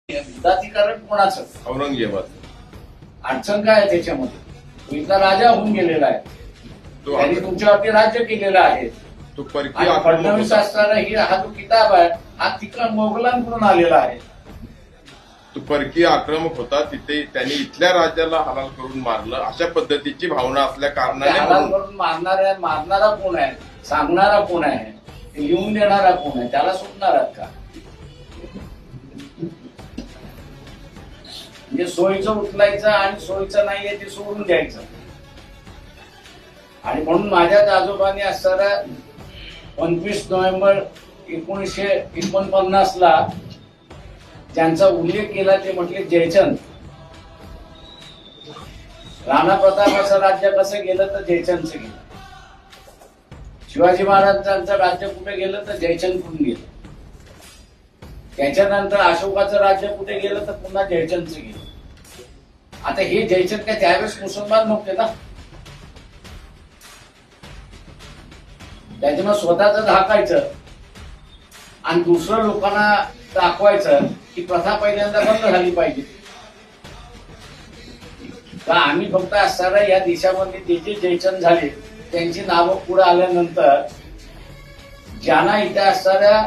युद्धाधिकरण कोणाचं? औरंगजेबाचं. अडचण काय आहे त्याच्यामध्ये? तो इथला राजा होऊन गेलेला आहे, त्यांनी तुमच्यावरती राज्य केलेलं आहे. तो परकीय आणि आक्रमक फडणवीस होता. असताना हा जो किताब आहे हा तिकडं मोगलांकडून आलेला आहे. तो परकीय आक्रमक होता. तिथे त्यांनी इथल्या राज्याला हलाल करून मारलं, अशा पद्धतीची भावना असल्या कारणाने हालाल म्हणून करून मारणारा कोण आहे? सांगणारा कोण आहे? लिहून देणारा कोण आहे? त्याला सुटणार आहेत का? म्हणजे सोयीचं उचलायचं आणि सोयीचं नाहीये ते सोडून द्यायचं. आणि म्हणून माझ्याच आजोबांनी असताना 25 नोव्हेंबर 1949 ला ज्यांचा उल्लेख केला ते म्हटले जयचंद. राणा प्रतापाचं राज्य कसं गेलं तर जयचंदचं गेलं. शिवाजी महाराजांचं राज्य कुठे गेलं तर जयचंद कुठून गेलं. त्याच्यानंतर अशोकाचं राज्य कुठे गेलं तर पुन्हा जयचंदचं गेलं. आता हे जयचंद काय त्यावेळेस मुसलमान नव्हते ना, त्याच्यानं स्वतःच झाकायचं आणि दुसरं लोकांना दाखवायचं की प्रथा पहिल्यांदा बंद झाली पाहिजे. तर आम्ही फक्त असताना या देशामध्ये जे जे जयचंद झाले त्यांची नावं पुढे आल्यानंतर ज्यांना इथे असणाऱ्या